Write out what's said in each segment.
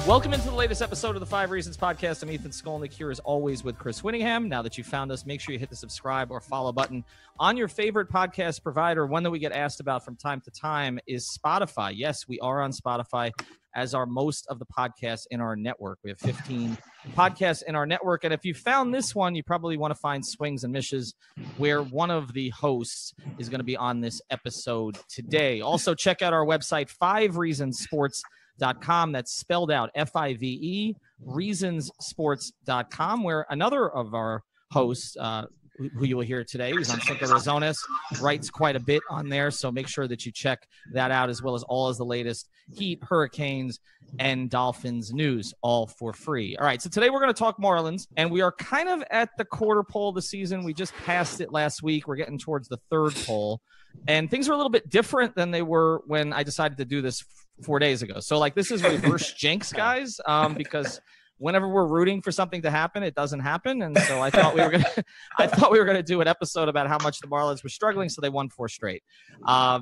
Welcome into the latest episode of the 5 Reasons Podcast. I'm Ethan Skolnick here as always with Chris Winningham. Now that you found us, make sure you hit the subscribe or follow button on your favorite podcast provider. One that we get asked about from time to time is Spotify. Yes, we are on Spotify, as are most of the podcasts in our network. We have 15 podcasts in our network. And if you found this one, you probably want to find Swings and Mishes, where one of the hosts is going to be on this episode today. Also, check out our website, 5reasonsports.com. That's spelled out FIVE, reasonsports.com, where another of our hosts, who you will hear today, who's on Cinco Razones, writes quite a bit on there. So make sure that you check that out, as well as all of the latest Heat, Hurricanes, and Dolphins news, all for free. All right, so today we're going to talk Marlins, and we are kind of at the quarter pole of the season. We just passed it last week. We're getting towards the third pole, and things are a little bit different than they were when I decided to do this 4 days ago. So like, this is reverse jinx, guys, because whenever we're rooting for something to happen, it doesn't happen. And so I thought we were gonna do an episode about how much the Marlins were struggling, so they won 4 straight.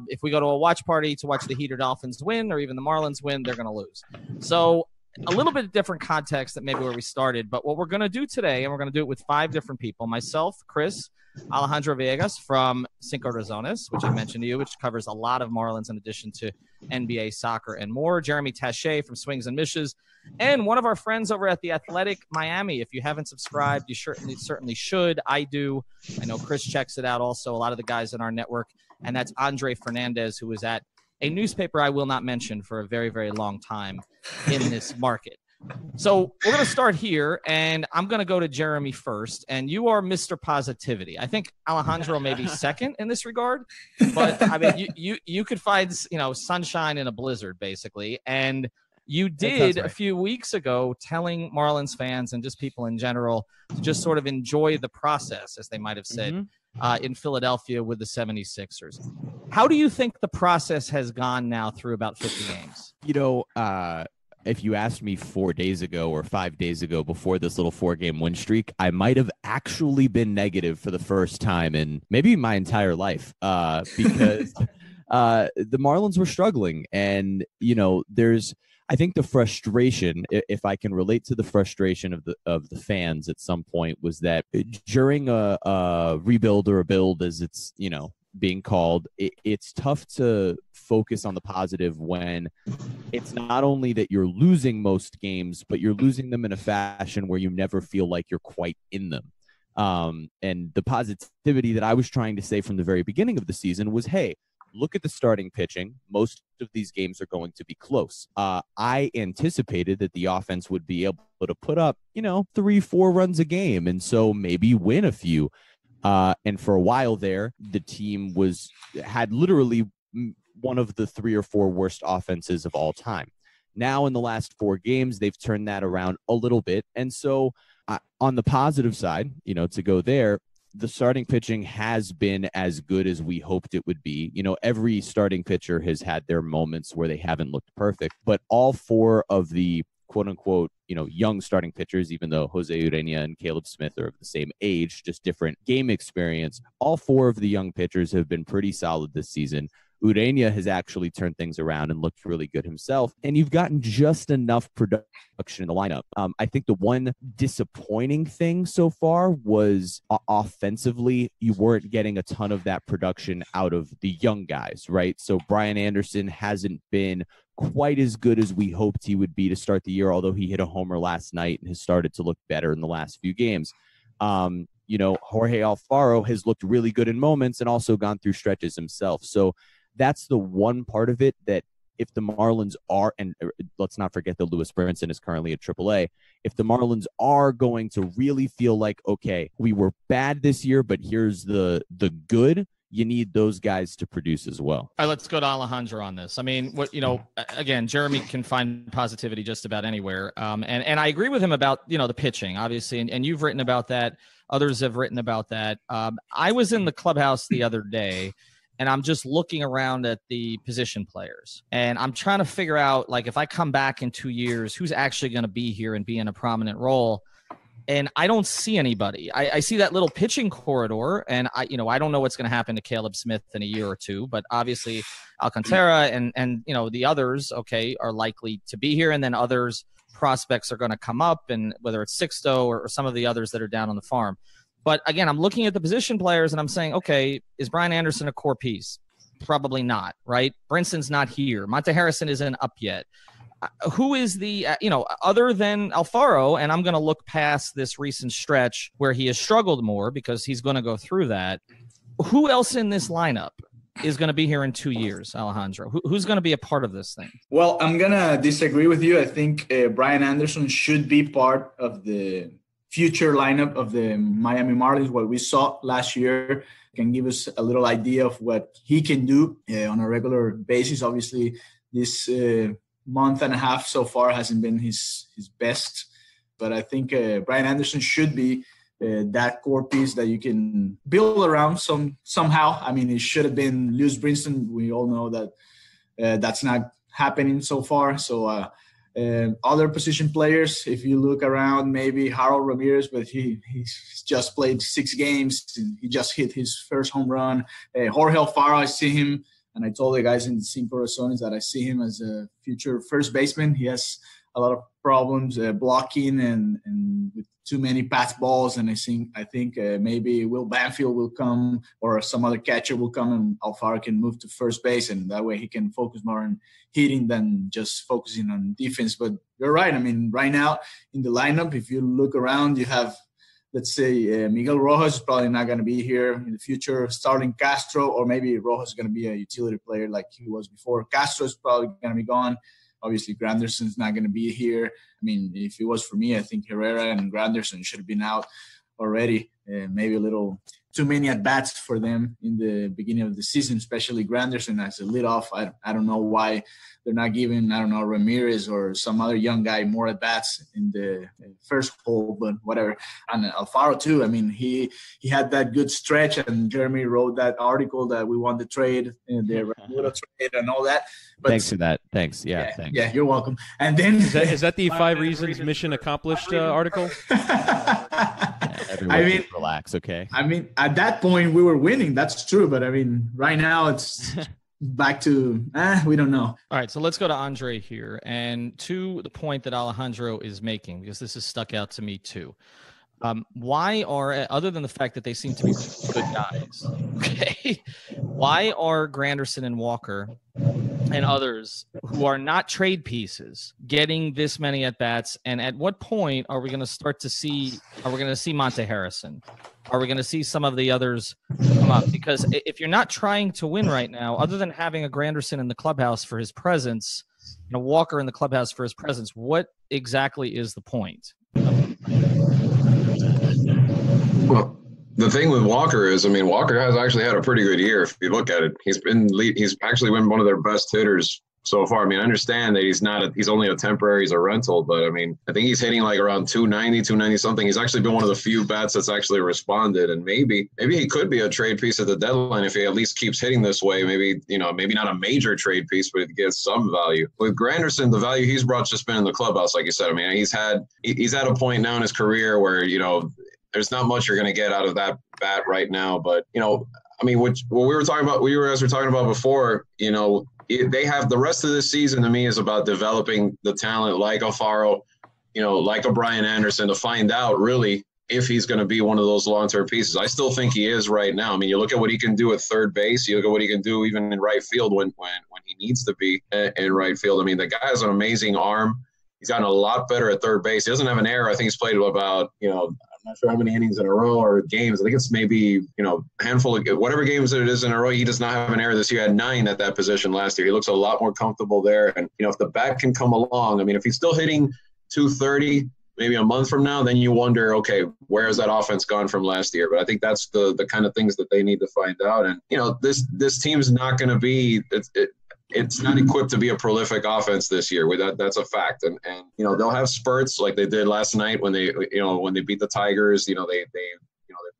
If we go to a watch party to watch the Heat or Dolphins win, or even the Marlins win, they're gonna lose. So a little bit different context than maybe where we started. But what we're gonna do today, and we're gonna do it with 5 different people: myself, Chris, Alejandro Villegas from Cinco Razones, which I mentioned to you, which covers a lot of Marlins in addition to NBA, soccer, and more. Jeremy Tache from Swings and Mishes, and one of our friends over at The Athletic Miami. If you haven't subscribed, you certainly should. I do. I know Chris checks it out also, a lot of the guys in our network, and that's Andre Fernandez, who was at a newspaper I will not mention for a very, very long time in this market. So we're going to start here, and I'm going to go to Jeremy first, and you are Mr. Positivity. I think Alejandro may be second in this regard, but I mean, you could find, sunshine in a blizzard, basically. And you did a few weeks ago telling Marlins fans and just people in general to just sort of enjoy the process, as they might have said, in Philadelphia with the 76ers. How do you think the process has gone now through about 50 games? If you asked me 4 days ago or 5 days ago before this little 4-game win streak, I might have actually been negative for the first time in maybe my entire life, because the Marlins were struggling. And, I think the frustration, if I can relate to the frustration of the fans at some point, was that during a rebuild or a build, as it's, being called, it's tough to focus on the positive when it's not only that you're losing most games, but you're losing them in a fashion where you never feel like you're quite in them. And the positivity that I was trying to say from the very beginning of the season was, hey, look at the starting pitching. Most of these games are going to be close. I anticipated that the offense would be able to put up, 3-4 runs a game, and so maybe win a few. And for a while there, the team had literally one of the 3 or 4 worst offenses of all time. Now, in the last 4 games, they've turned that around a little bit. And so on the positive side, to go there, the starting pitching has been as good as we hoped it would be. Every starting pitcher has had their moments where they haven't looked perfect, but all 4 of the quote unquote, young starting pitchers, even though Jose Urena and Caleb Smith are of the same age, just different game experience. All 4 of the young pitchers have been pretty solid this season. Urena has actually turned things around and looked really good himself. And you've gotten just enough production in the lineup. I think the one disappointing thing so far was offensively, you weren't getting a ton of that production out of the young guys, right? So Brian Anderson hasn't been quite as good as we hoped he would be to start the year, although he hit a homer last night and has started to look better in the last few games. Jorge Alfaro has looked really good in moments and also gone through stretches himself. So that's the one part of it that if the Marlins are, and let's not forget that Lewis Brinson is currently at AAA, if the Marlins are going to really feel like, okay, we were bad this year, but here's the good, you need those guys to produce as well. All right, let's go to Alejandro on this. I mean, again, Jeremy can find positivity just about anywhere. And I agree with him about, the pitching, obviously, and you've written about that. Others have written about that. I was in the clubhouse the other day, and I'm just looking around at the position players, and I'm trying to figure out, like, if I come back in 2 years, who's actually going to be here and be in a prominent role. And I don't see anybody. I see that little pitching corridor, and I don't know what's going to happen to Caleb Smith in a year or two, but obviously Alcantara and the others, okay, are likely to be here. And then others prospects are going to come up, and whether it's Sixto or some of the others that are down on the farm. But again, I'm looking at the position players and I'm saying, okay, is Brian Anderson a core piece? Probably not, right? Brinson's not here. Monte Harrison isn't up yet. Who is the, other than Alfaro, and I'm going to look past this recent stretch where he has struggled more because he's going to go through that. Who else in this lineup is going to be here in 2 years, Alejandro? Who's going to be a part of this thing? Well, I'm going to disagree with you. I think Brian Anderson should be part of the future lineup of the Miami Marlins. What we saw last year can give us a little idea of what he can do on a regular basis. Obviously, this month and a half so far hasn't been his best, but I think Brian Anderson should be that core piece that you can build around somehow. I mean, it should have been Lewis Brinson. We all know that that's not happening so far. So other position players, if you look around, maybe Harold Ramirez, but he's just played 6 games. He just hit his first home run. Jorge Alfaro, I see him, and I told the guys in Cinco Razones that I see him as a future first baseman. He has a lot of problems blocking and with too many pass balls, and I think maybe Will Banfield will come or some other catcher will come and Alfaro can move to first base, and that way he can focus more on hitting than just focusing on defense. But you're right. I mean, right now in the lineup, if you look around, you have, let's say, Miguel Rojas is probably not going to be here in the future, starting Castro, or maybe Rojas is going to be a utility player like he was before. Castro is probably going to be gone. Obviously, Granderson's not going to be here. I mean, if it was for me, I think Herrera and Granderson should have been out already. Maybe a little too many at-bats for them in the beginning of the season, especially Granderson as a leadoff. I don't know why they're not giving, Ramirez or some other young guy more at-bats in the first hole, but whatever. And Alfaro, too. I mean, he had that good stretch, and Jeremy wrote that article that we won the trade, the Ramirez trade and all that. But thanks for that. Thanks. Yeah, thanks. Yeah, you're welcome. And then is that the 5 reasons mission accomplished article? Everyone just relax, okay? I mean, at that point we were winning. That's true, but I mean, right now it's back to we don't know. All right, so let's go to Andre here, and to the point that Alejandro is making, because this has stuck out to me too. Why are, other than the fact that they seem to be good guys, okay, why are Granderson and Walker and others who are not trade pieces getting this many at bats? And at what point are we going to start to see? Are we going to see Monte Harrison? Are we going to see some of the others come up? Because if you're not trying to win right now, other than having a Granderson in the clubhouse for his presence, and a Walker in the clubhouse for his presence, what exactly is the point? Well, the thing with Walker is, I mean, Walker has actually had a pretty good year. If you look at it, he's actually been one of their best hitters so far. I mean, I understand that he's only a temporary, he's a rental, but I mean, I think he's hitting like around 290 something. He's actually been one of the few bats that's actually responded, and maybe he could be a trade piece at the deadline if he at least keeps hitting this way. Maybe not a major trade piece, but it gets some value. With Granderson, the value he's brought just been in the clubhouse, like you said. I mean, he's at a point now in his career where, there's not much you're going to get out of that bat right now. But, I mean, what we were talking about, we were talking about before, they have the rest of this season to me is about developing the talent like Alfaro, like a Brian Anderson, to find out really if he's going to be one of those long-term pieces. I still think he is right now. I mean, you look at what he can do at third base. You look at what he can do even in right field when he needs to be in right field. I mean, the guy has an amazing arm. He's gotten a lot better at third base. He doesn't have an error. I think he's played about, I'm not sure how many innings in a row or games. I think it's maybe, a handful of whatever games it is in a row. He does not have an error this year. He had 9 at that position last year. He looks a lot more comfortable there. And, if the bat can come along, I mean, if he's still hitting 230 maybe a month from now, then you wonder, okay, where has that offense gone from last year? But I think that's the kind of things that they need to find out. And, this team's not going to be it's not equipped to be a prolific offense this year. That's a fact. And they'll have spurts like they did last night when they beat the Tigers. They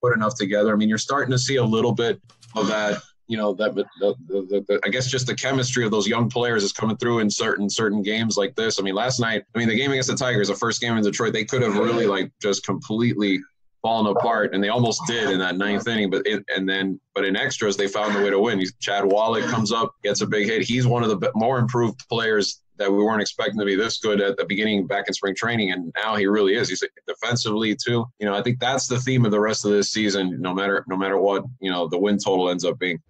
put enough together. I mean, you're starting to see a little bit of that. I guess just the chemistry of those young players is coming through in certain games like this. I mean, last night, the game against the Tigers, the first game in Detroit, they could have really just completely fallen apart, and they almost did in that 9th inning. But in extras, they found a way to win. Chad Wallach comes up, gets a big hit. He's one of the more improved players that we weren't expecting to be this good at the beginning back in spring training, and now he really is. He's defensively too. I think that's the theme of the rest of this season, no matter what, the win total ends up being.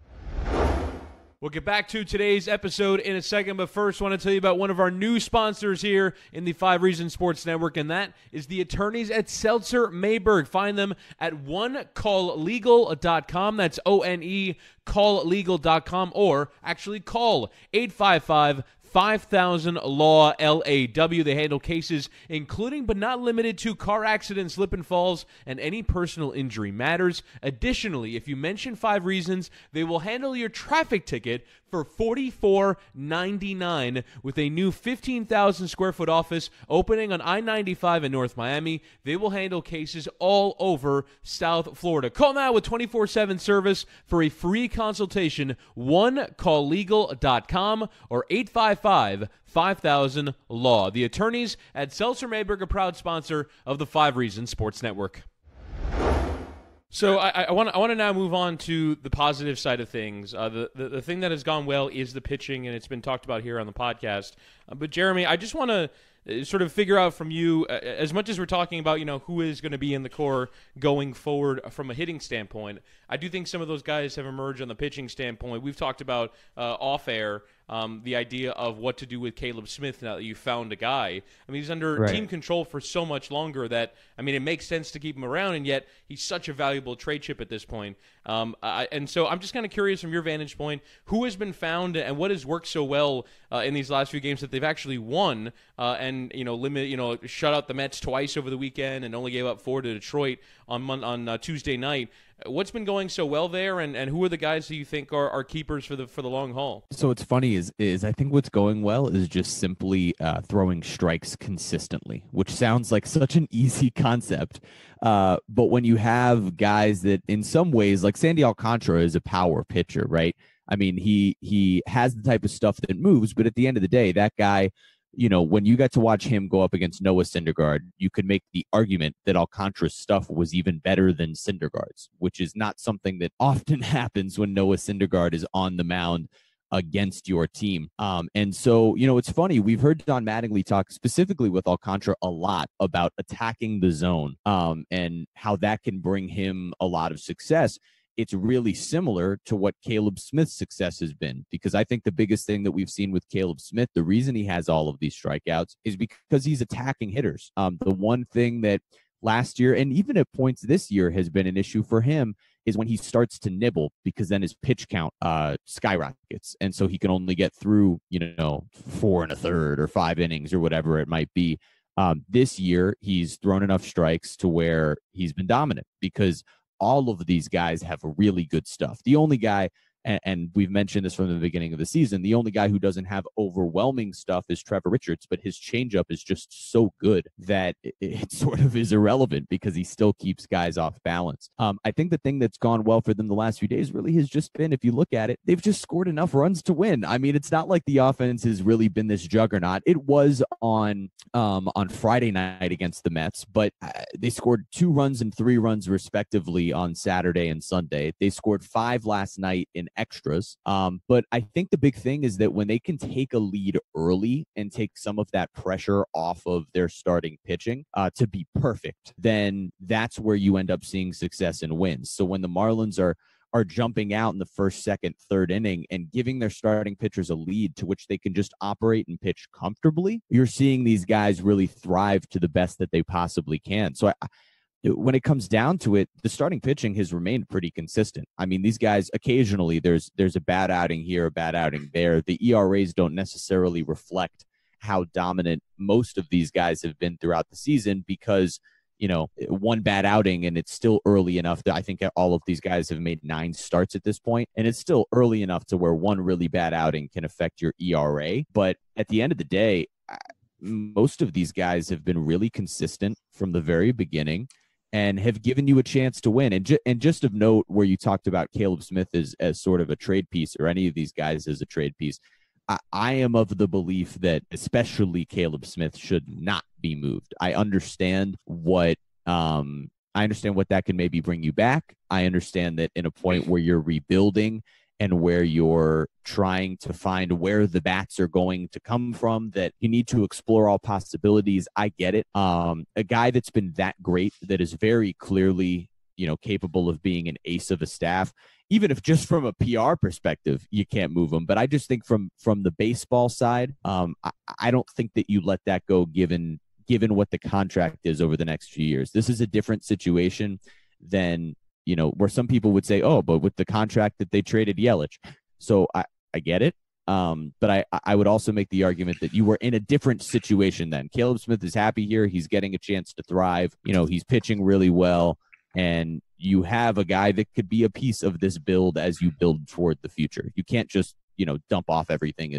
We'll get back to today's episode in a second, but first I want to tell you about one of our new sponsors here in the 5 Reasons Sports Network, and that is the attorneys at Seltzer Mayberg. Find them at onecalllegal.com. That's O-N-E, calllegal.com, or actually call 855 5000 Law LAW. They handle cases including but not limited to car accidents, slip and falls, and any personal injury matters. Additionally, if you mention 5 Reasons, they will handle your traffic ticket for $44.99 with a new 15,000 square foot office opening on I-95 in North Miami. They will handle cases all over South Florida. Call now with 24/7 service for a free consultation. OneCallLegal.com or 855-5000 Law. The attorneys at Seltzer Mayberg, a proud sponsor of the 5 Reasons Sports Network. So I want to now move on to the positive side of things. The thing that has gone well is the pitching, and it's been talked about here on the podcast. But Jeremy, I just want to sort of figure out from you, as much as we're talking about, who is going to be in the core going forward from a hitting standpoint, I do think some of those guys have emerged on the pitching standpoint. We've talked about off air the idea of what to do with Caleb Smith now that you found a guy. I mean, he's under team control for so much longer that, it makes sense to keep him around, and yet he's such a valuable trade chip at this point. And so I'm just kind of curious from your vantage point, who has been found and what has worked so well in these last few games that they've actually won and shut out the Mets twice over the weekend and only gave up 4 to Detroit on Tuesday night. What's been going so well there, and who are the guys that you think are keepers for the long haul? So what's funny is I think what's going well is just simply throwing strikes consistently, which sounds like such an easy concept. But when you have guys that in some ways, like Sandy Alcantara is a power pitcher, right? I mean, he has the type of stuff that moves, but at the end of the day, that guy, when you got to watch him go up against Noah Syndergaard, you could make the argument that Alcantara's stuff was even better than Syndergaard's, which is not something that often happens when Noah Syndergaard is on the mound against your team. And so, it's funny. We've heard Don Mattingly talk specifically with Alcantara a lot about attacking the zone and how that can bring him a lot of success. It's really similar to what Caleb Smith's success has been, because I think the biggest thing that we've seen with Caleb Smith, the reason he has all of these strikeouts is because he's attacking hitters. The one thing that last year and even at points this year has been an issue for him is when he starts to nibble, because then his pitch count skyrockets. And so he can only get through, 4 1/3 or 5 innings or whatever it might be. This year, he's thrown enough strikes to where he's been dominant, because all of these guys have really good stuff. The only guy, and we've mentioned this from the beginning of the season, the only guy who doesn't have overwhelming stuff is Trevor Richards, but his changeup is just so good that it sort of is irrelevant because he still keeps guys off balance. I think the thing that's gone well for them the last few days really has just been, if you look at it, they've just scored enough runs to win. I mean, it's not like the offense has really been this juggernaut. It was on Friday night against the Mets, but they scored 2 runs and 3 runs respectively on Saturday and Sunday. They scored 5 last night in extras. But I think the big thing is that when they can take a lead early and take some of that pressure off of their starting pitching to be perfect, then that's where you end up seeing success and wins. So when the Marlins are jumping out in the first, second, third inning and giving their starting pitchers a lead to which they can just operate and pitch comfortably, you're seeing these guys really thrive to the best that they possibly can. So when it comes down to it, the starting pitching has remained pretty consistent. I mean, these guys, occasionally there's a bad outing here, a bad outing there. The ERAs don't necessarily reflect how dominant most of these guys have been throughout the season, because one bad outing and it's still early enough that I think all of these guys have made 9 starts at this point, and it's still early enough to where one really bad outing can affect your ERA. But at the end of the day, most of these guys have been really consistent from the very beginning and have given you a chance to win. And just of note, where you talked about Caleb Smith as sort of a trade piece, or any of these guys as a trade piece, I am of the belief that especially Caleb Smith should not be moved. I understand what that can maybe bring you back. I understand that in a point where you're rebuilding and where you're trying to find where the bats are going to come from, that you need to explore all possibilities. I get it. A guy that's been that great, that is very clearly, capable of being an ace of a staff, even if just from a PR perspective, you can't move him. But I just think from the baseball side, I don't think that you let that go given what the contract is over the next few years. This is a different situation than, where some people would say, oh, but with the contract that they traded Yelich. So I get it. But I would also make the argument that you were in a different situation then. Caleb Smith is happy here. He's getting a chance to thrive. He's pitching really well. And you have a guy that could be a piece of this build as you build toward the future. You can't just, dump off everything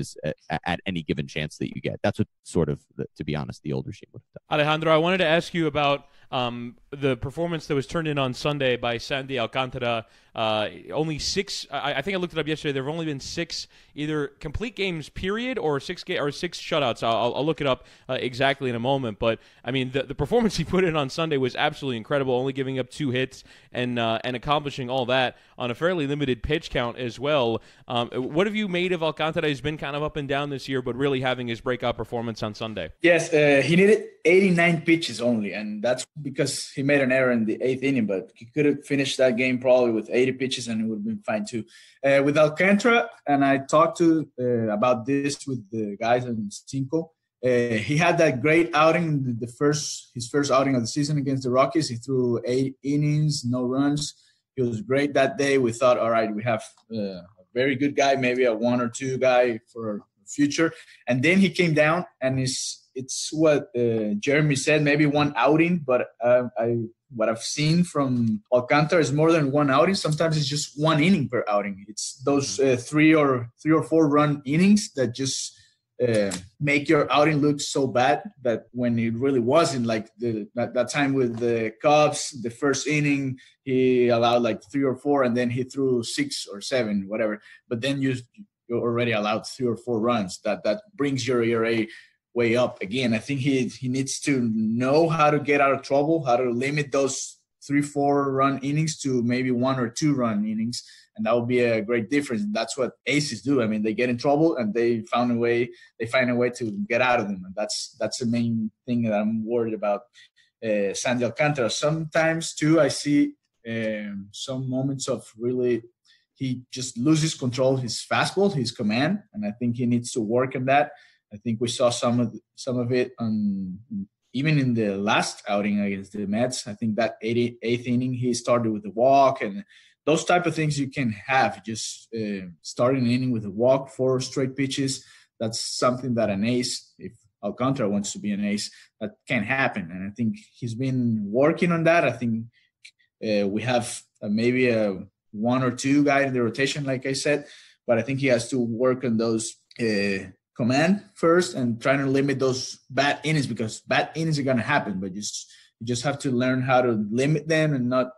at any given chance that you get. That's what sort of, to be honest, the old regime would have done. Alejandro, I wanted to ask you about the performance that was turned in on Sunday by Sandy Alcantara. Only 6. I think I looked it up yesterday. There have only been 6 either complete games, period, or 6 shutouts. I'll look it up exactly in a moment. But I mean, the performance he put in on Sunday was absolutely incredible. Only giving up 2 hits and accomplishing all that on a fairly limited pitch count as well. What have you made of Alcantara? He's been kind of up and down this year, but really having his breakout performance on Sunday. Yes, he needed 89 pitches only, and that's because he made an error in the 8th inning, but he could have finished that game probably with 80 pitches and it would have been fine too. With Alcantara, and I talked to about this with the guys in Cinco, he had that great outing, his first outing of the season against the Rockies. He threw 8 innings, no runs. He was great that day. We thought, all right, we have a very good guy, maybe a 1 or 2 guy for future. And then he came down, and it's what Jeremy said, maybe 1 outing, but what I've seen from Alcantara is more than 1 outing. Sometimes it's just 1 inning per outing. It's those 3 or 4 run innings that just make your outing look so bad that when it really wasn't, like that time with the Cubs, the first inning, he allowed like 3 or 4, and then he threw 6 or 7, whatever. But then you already allowed 3 or 4 runs. That brings your ERA way up again. I think he needs to know how to get out of trouble, how to limit those 3-4 run innings to maybe 1 or 2 run innings, and that would be a great difference. That's what aces do. I mean, they get in trouble and they find a way to get out of them, and that's the main thing that I'm worried about. Sandy Alcantara. Sometimes too, I see some moments of really he just loses control of his fastball, his command, and I think he needs to work on that. I think we saw some of it even in the last outing against the Mets. I think that 8th inning he started with a walk, and those type of things you can have. Just starting an inning with a walk, 4 straight pitches. That's something that an ace, if Alcantara wants to be an ace, that can happen. And I think he's been working on that. I think we have maybe a 1 or 2 guy in the rotation, like I said, but I think he has to work on those command first and trying to limit those bad innings, because bad innings are going to happen, but you just have to learn how to limit them and not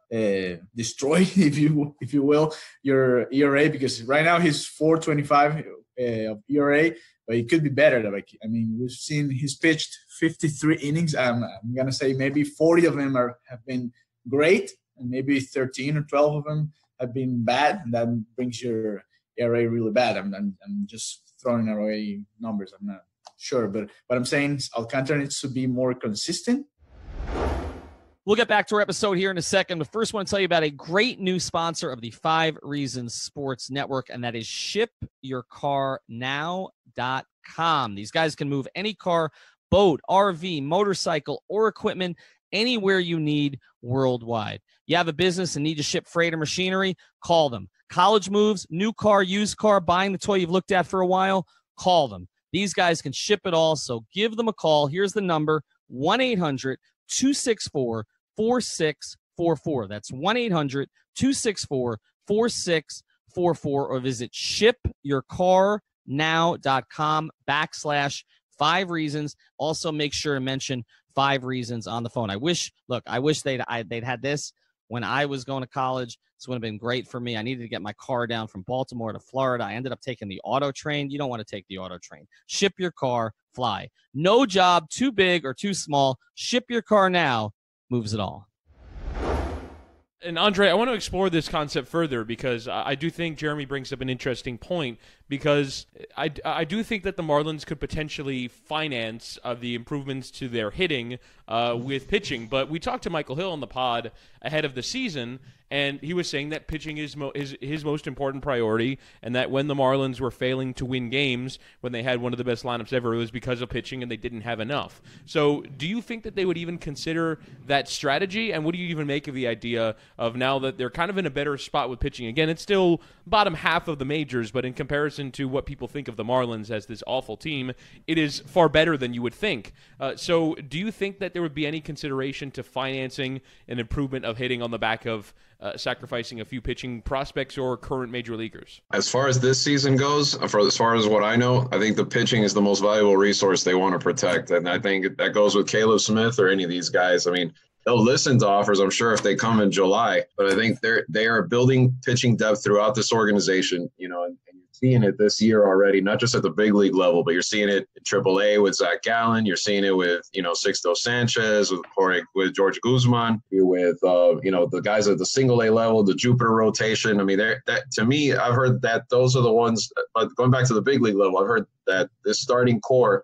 destroy, if you will, your ERA, because right now he's 4.25 of ERA, but it could be better. Like, I mean, we've seen he's pitched 53 innings. I'm going to say maybe 40 of them have been great, and maybe 13 or 12 of them have been bad, and that brings your ERA really bad. I'm just throwing away numbers. I'm not sure, but what I'm saying is Alcantara needs to be more consistent. We'll get back to our episode here in a second, but first I want to tell you about a great new sponsor of the 5 Reasons Sports Network, and that is ShipYourCarNow.com. These guys can move any car, boat, RV, motorcycle, or equipment anywhere you need worldwide. You have a business and need to ship freight or machinery? Call them. College moves, new car, used car, buying the toy you've looked at for a while? Call them. These guys can ship it all, so give them a call. Here's the number, 1-800-264-4644. That's 1-800-264-4644, or visit shipyourcarnow.com/5 reasons. Also, make sure to mention 5 reasons on the phone. I wish they'd had this when I was going to college. This would have been great for me. I needed to get my car down from Baltimore to Florida. I ended up taking the auto train. You don't want to take the auto train. Ship your car, fly. No job too big or too small. Ship Your Car Now moves it all. And Andre, I want to explore this concept further because I do think Jeremy brings up an interesting point, because I do think that the Marlins could potentially finance the improvements to their hitting with pitching. But we talked to Michael Hill on the pod ahead of the season, and he was saying that pitching is his most important priority, and that when the Marlins were failing to win games, when they had one of the best lineups ever, it was because of pitching and they didn't have enough. So do you think that they would even consider that strategy? And what do you even make of the idea of, now that they're kind of in a better spot with pitching? Again, it's still bottom half of the majors, but in comparison to what people think of the Marlins as this awful team, it is far better than you would think. So do you think that there would be any consideration to financing an improvement of hitting on the back of sacrificing a few pitching prospects or current major leaguers? As far as this season goes, as far as what I know, I think the pitching is the most valuable resource they want to protect. And I think that goes with Caleb Smith or any of these guys. I mean, they'll listen to offers, I'm sure, if they come in July. But I think they are building pitching depth throughout this organization, and you're seeing it this year already, not just at the big league level, but you're seeing it in AAA with Zach Gallen. You're seeing it with, Sixto Sanchez, with George Guzman, with, the guys at the single A level, the Jupiter rotation. I mean, to me, I've heard that those are the ones, but going back to the big league level, I've heard that this starting core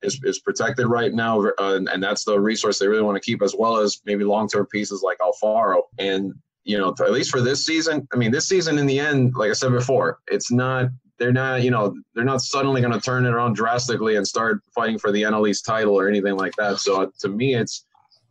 is protected right now, and that's the resource they really want to keep, as well as maybe long-term pieces like Alfaro. And at least for this season, I mean, this season in the end, like I said before, they're not suddenly going to turn it around drastically and start fighting for the NL East title or anything like that. So to me, it's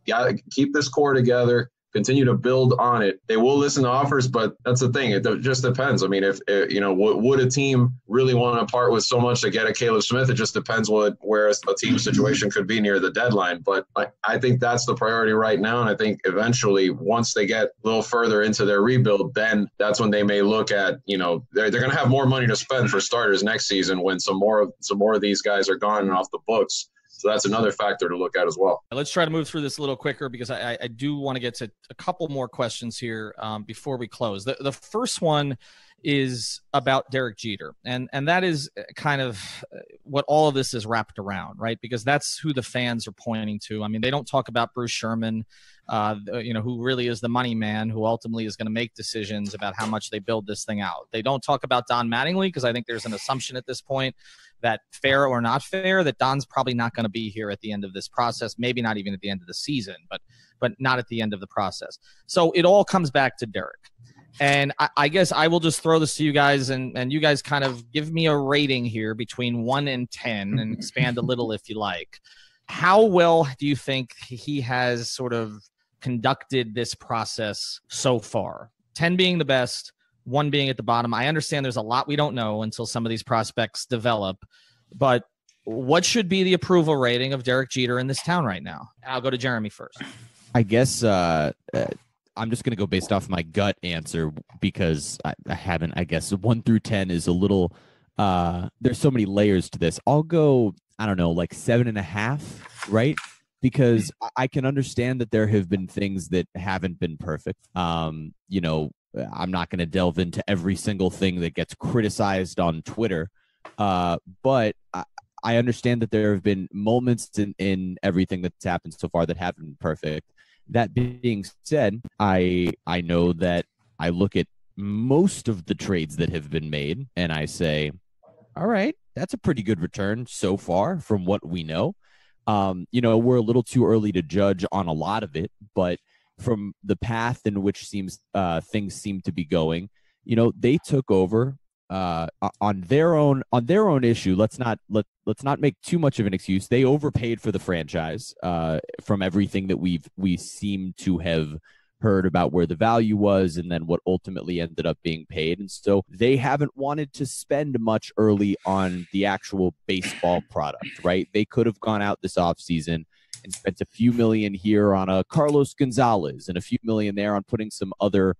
got to keep this core together, continue to build on it. They will listen to offers, but that's the thing. It just depends. I mean, if would a team really want to part with so much to get a Caleb Smith? It just depends where a team situation could be near the deadline. But I think that's the priority right now. And I think eventually, once they get a little further into their rebuild, then that's when they may look at, they're going to have more money to spend for starters next season when some more of these guys are gone and off the books. So that's another factor to look at as well. Let's try to move through this a little quicker, because I do want to get to a couple more questions here before we close. The first one is about Derek Jeter, and that is kind of what all of this is wrapped around, right? Because that's who the fans are pointing to. I mean, they don't talk about Bruce Sherman, who really is the money man, who ultimately is going to make decisions about how much they build this thing out. They don't talk about Don Mattingly, because I think there's an assumption at this point that, fair or not fair, that Don's probably not going to be here at the end of this process, maybe not even at the end of the season, but not at the end of the process. So it all comes back to Derek. And I guess I will just throw this to you guys, and you guys kind of give me a rating here between 1 and 10 and expand a little if you like. How well do you think he has sort of conducted this process so far? 10 being the best, 1 being at the bottom. I understand there's a lot we don't know until some of these prospects develop, but what should be the approval rating of Derek Jeter in this town right now? I'll go to Jeremy first. I guess I'm just going to go based off my gut answer, because I haven't, I guess 1 through 10 is a little, there's so many layers to this. I'll go, I don't know, like 7.5, right? Because I can understand that there have been things that haven't been perfect. I'm not going to delve into every single thing that gets criticized on Twitter, but I understand that there have been moments in everything that's happened so far that haven't been perfect. That being said, I know that I look at most of the trades that have been made and I say, all right, that's a pretty good return so far from what we know. We're a little too early to judge on a lot of it, but from the path in which things seem to be going, they took over on their own issue. Let's not make too much of an excuse. They overpaid for the franchise from everything that we seem to have heard about where the value was and then what ultimately ended up being paid. And so they haven't wanted to spend much early on the actual baseball product, right? They could have gone out this offseason and spent a few million here on a Carlos Gonzalez and a few million there on putting some other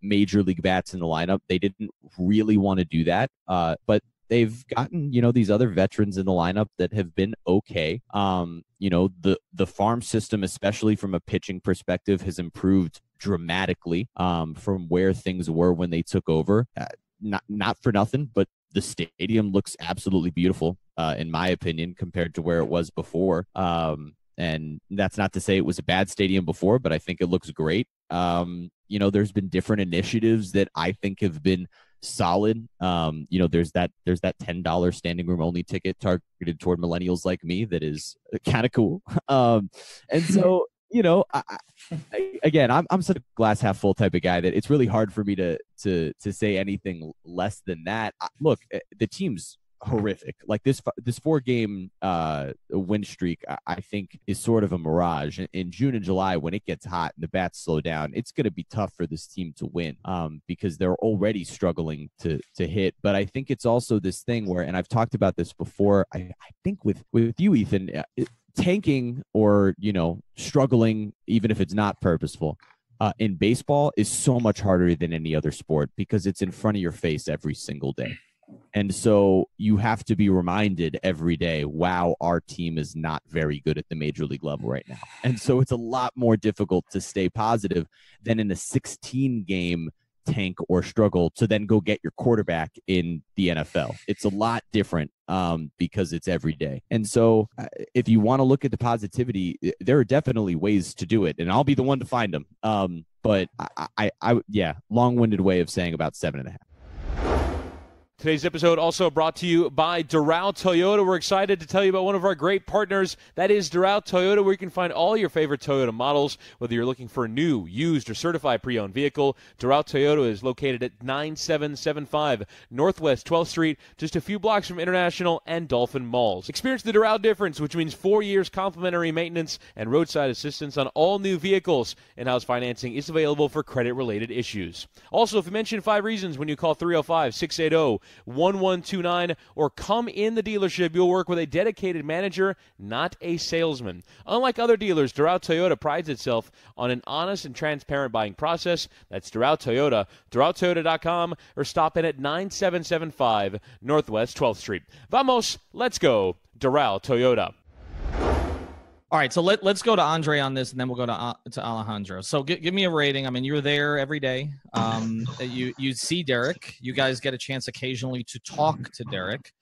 major league bats in the lineup. They didn't really want to do that, but they've gotten, these other veterans in the lineup that have been okay. The farm system, especially from a pitching perspective, has improved dramatically from where things were when they took over. Not for nothing, but the stadium looks absolutely beautiful, in my opinion, compared to where it was before. And that's not to say it was a bad stadium before, but I think it looks great. There's been different initiatives that I think have been solid. There's that $10 standing room only ticket targeted toward millennials like me that is kind of cool. And so, I'm such a glass half full type of guy that it's really hard for me to say anything less than that. Look, the team's horrific. Like this 4-game win streak, I think, is sort of a mirage. In June and July, when it gets hot and the bats slow down, it's going to be tough for this team to win because they're already struggling to hit. But I think it's also this thing where, and I've talked about this before, I think with you, Ethan, tanking or struggling, even if it's not purposeful, in baseball is so much harder than any other sport because it's in front of your face every single day. And so you have to be reminded every day, wow, our team is not very good at the major league level right now. And so it's a lot more difficult to stay positive than in a 16-game tank or struggle to then go get your quarterback in the NFL. It's a lot different because it's every day. And so if you want to look at the positivity, there are definitely ways to do it, and I'll be the one to find them. But long-winded way of saying about 7.5. Today's episode also brought to you by Doral Toyota. We're excited to tell you about one of our great partners. That is Doral Toyota, where you can find all your favorite Toyota models. Whether you're looking for a new, used, or certified pre-owned vehicle, Doral Toyota is located at 9775 Northwest 12th Street, just a few blocks from International and Dolphin Malls. Experience the Doral difference, which means 4 years complimentary maintenance and roadside assistance on all new vehicles. In-house financing is available for credit-related issues. Also, if you mention 5 Reasons when you call 305-680-1129 or come in the dealership, you'll work with a dedicated manager, not a salesman. Unlike other dealers, Doral Toyota prides itself on an honest and transparent buying process. That's Doral Toyota, DoralToyota.com, or stop in at 9775 Northwest 12th Street. Vamos, let's go, Doral Toyota. All right, so let's go to Andre on this, and then we'll go to Alejandro. So give me a rating. I mean, you're there every day. You see Derek. You guys get a chance occasionally to talk to Derek.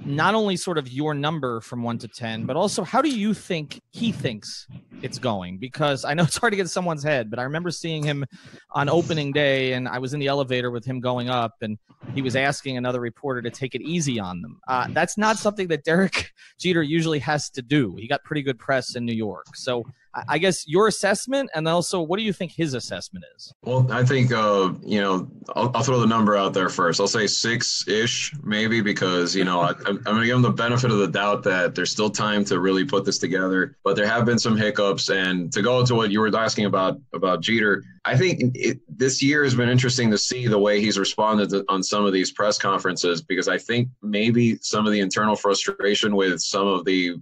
Not only sort of your number from 1 to 10, but also how do you think he thinks it's going? Because I know it's hard to get someone's head, but I remember seeing him on opening day, and I was in the elevator with him going up, and he was asking another reporter to take it easy on them. That's not something that Derek Jeter usually has to do. He got pretty good press in New York. So I guess your assessment, and also what do you think his assessment is? Well, I think, I'll throw the number out there first. I'll say 6-ish maybe because, I'm going to give him the benefit of the doubt that there's still time to really put this together. But there have been some hiccups. And to go to what you were asking about Jeter, I think this year has been interesting to see the way he's responded on some of these press conferences, because I think maybe some of the internal frustration with some of the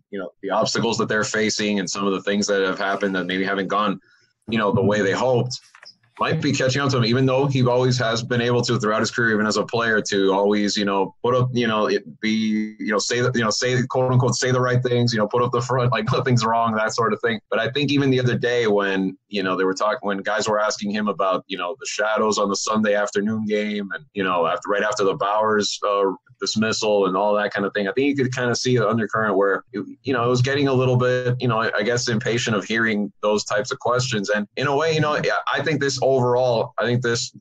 obstacles that they're facing and some of the things that have happened that maybe haven't gone, the way they hoped, might be catching up to him, even though he always has been able to throughout his career, even as a player, to always, put up, say quote unquote, say the right things, put up the front, like nothing's wrong, that sort of thing. But I think even the other day when, they were talking, when guys were asking him about, the shadows on the Sunday afternoon game and, right after the Bowers dismissal and all that kind of thing, I think you could kind of see the undercurrent where, it was getting a little bit, I guess impatient of hearing those types of questions. And in a way, I think this overall,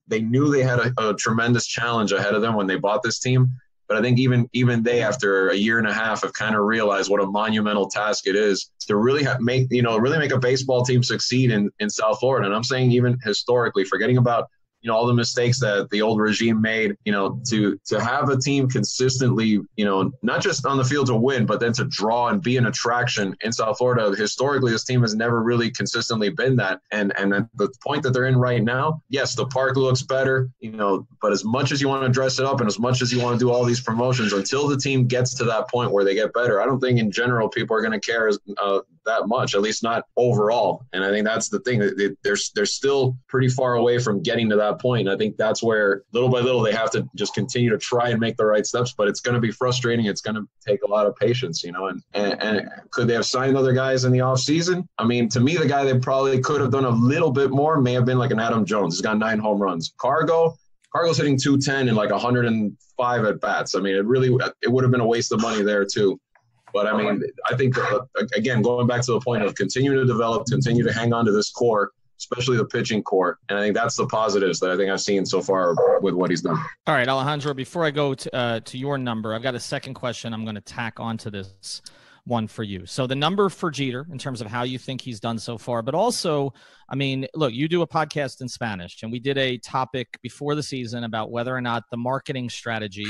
they knew they had a tremendous challenge ahead of them when they bought this team. But I think even they, after a year and a half, have kind of realized what a monumental task it is to really make a baseball team succeed in South Florida. And I'm saying even historically, forgetting about all the mistakes that the old regime made, to have a team consistently, not just on the field to win, but then to draw and be an attraction in South Florida. Historically, this team has never really consistently been that. And at the point that they're in right now, yes, the park looks better, but as much as you want to dress it up and as much as you want to do all these promotions, until the team gets to that point where they get better, I don't think in general people are going to care that much, at least not overall. And I think that's the thing. They're still pretty far away from getting to that point. And I think that's where little by little they have to just continue to try and make the right steps, but it's going to be frustrating. It's going to take a lot of patience, and could they have signed other guys in the off season? I mean, to me, the guy they probably could have done a little bit more may have been like an Adam Jones. He's got 9 home runs. Cargo's hitting 210 and like 105 at bats. I mean, it would have been a waste of money there too. But I mean, I think again, going back to the point of continue to develop, continue to hang on to this core, especially the pitching core. And I think that's the positives that I think I've seen so far with what he's done. All right, Alejandro, before I go to your number, I've got a second question I'm going to tack onto this one for you. So the number for Jeter in terms of how you think he's done so far, but also, I mean, look, you do a podcast in Spanish, and we did a topic before the season about whether or not the marketing strategy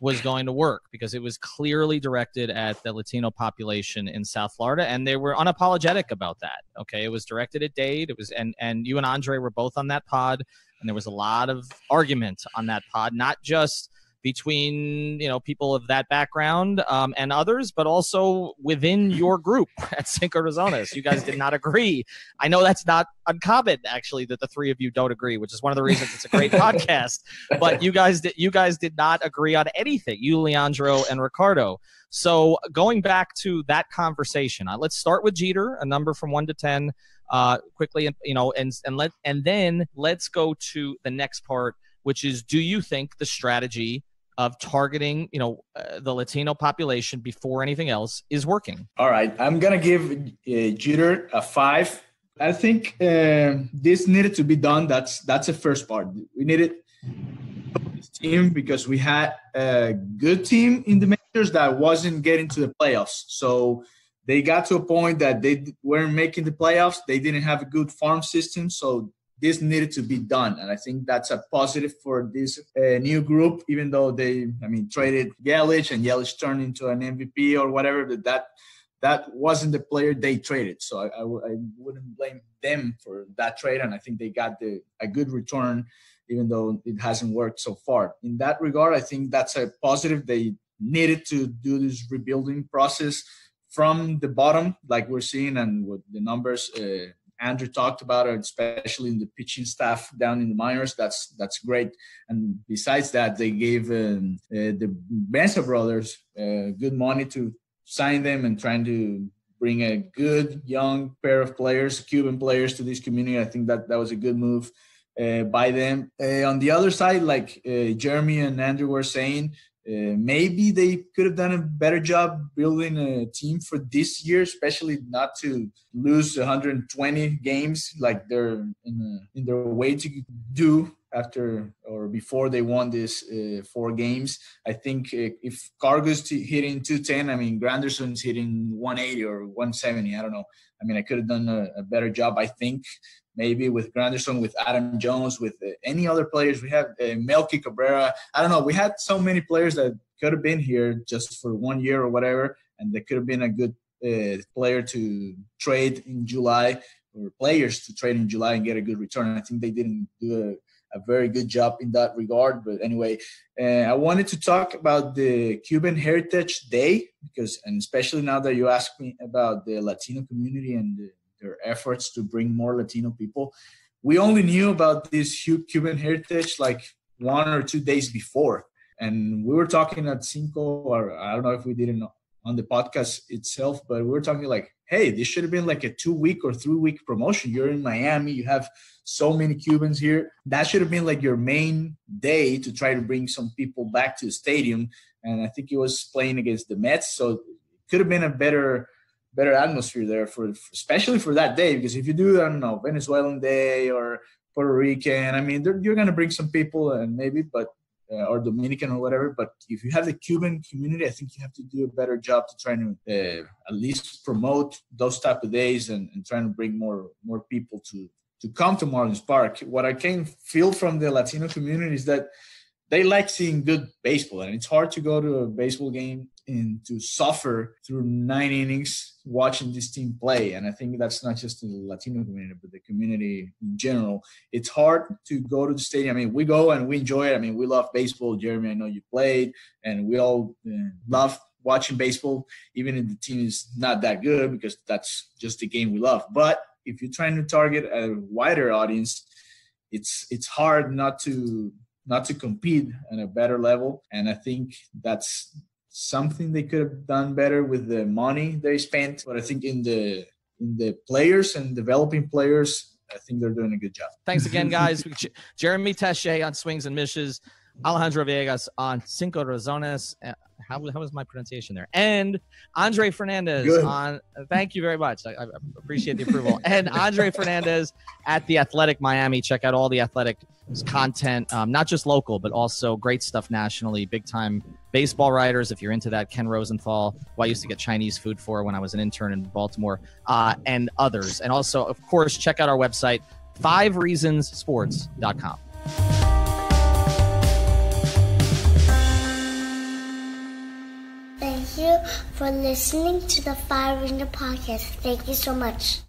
was going to work, because it was clearly directed at the Latino population in South Florida, and they were unapologetic about that. Okay, it was directed at Dade. It was, and you and Andre were both on that pod, and there was a lot of argument on that pod, not just between, you know, people of that background and others, but also within your group at Cinco Razones. You guys did not agree. I know that's not uncommon, actually, that the three of you don't agree, which is one of the reasons it's a great podcast. But you guys did not agree on anything, you, Leandro, and Ricardo. So going back to that conversation, let's start with Jeter, a number from 1 to 10, quickly, you know, and then let's go to the next part, which is, do you think the strategy of targeting, you know, the Latino population before anything else is working? All right, I'm gonna give Jeter a 5. I think this needed to be done. That's the first part. We needed this team because we had a good team in the majors that wasn't getting to the playoffs. So they got to a point that they weren't making the playoffs. They didn't have a good farm system, so this needed to be done, and I think that's a positive for this new group, even though they, traded Yelich, and Yelich turned into an MVP or whatever, but that wasn't the player they traded. So I wouldn't blame them for that trade, and I think they got a good return, even though it hasn't worked so far. In that regard, I think that's a positive. They needed to do this rebuilding process from the bottom, like we're seeing, and with the numbers Andrew talked about it, especially in the pitching staff down in the minors. That's great. And besides that, they gave the Benza brothers good money to sign them and trying to bring a good young pair of players, Cuban players, to this community. I think that was a good move by them. On the other side, like Jeremy and Andrew were saying, maybe they could have done a better job building a team for this year, especially not to lose 120 games like they're in their way to do after or before they won this 4 games. I think if Cargo's hitting 210, Granderson's hitting 180 or 170. I don't know. I could have done a better job, I think. Maybe with Granderson, with Adam Jones, with any other players. We have Melky Cabrera. I don't know. We had so many players that could have been here just for 1 year or whatever, and they could have been a good player to trade in July, or players to trade in July and get a good return. And I think they didn't do a very good job in that regard. But anyway, I wanted to talk about the Cuban Heritage Day, and especially now that you asked me about the Latino community and their efforts to bring more Latino people. We only knew about this Cuban heritage like 1 or 2 days before. And we were talking at Cinco, or I don't know if we did it on the podcast itself, but we were talking like, hey, this should have been like a 2-week or 3-week promotion. You're in Miami. You have so many Cubans here. That should have been like your main day to try to bring some people back to the stadium. And I think it was playing against the Mets. So it could have been a better atmosphere there especially for that day, because if you do, I don't know, Venezuelan Day or Puerto Rican, you're going to bring some people and maybe, but or Dominican or whatever. But if you have the Cuban community, I think you have to do a better job to try to at least promote those type of days and trying to bring more people to come to Marlins Park. What I can feel from the Latino community is that they like seeing good baseball, and it's hard to go to a baseball game and to suffer through 9 innings watching this team play. And I think that's not just the Latino community, but the community in general. It's hard to go to the stadium. We go and we enjoy it. We love baseball. Jeremy, I know you played, and we all love watching baseball, even if the team is not that good, because that's just the game we love. But if you're trying to target a wider audience, it's hard not to compete at a better level. And I think that's something they could have done better with the money they spent. But I think in the players and developing players, I think they're doing a good job. Thanks again, guys. Jeremy Tache on Swings and Mishes, Alejandro Villegas on Cinco Razones. How was my pronunciation there? And Andre Fernandez Good. on. Thank you very much. I appreciate the approval. And Andre Fernandez at The Athletic Miami. Check out all the Athletic content, not just local, but also great stuff nationally. Big time baseball writers, if you're into that. Ken Rosenthal, who I used to get Chinese food for when I was an intern in Baltimore, and others. And also, of course, check out our website, 5reasonssports.com. Thank you for listening to the 5 Reasons Podcast. Thank you so much.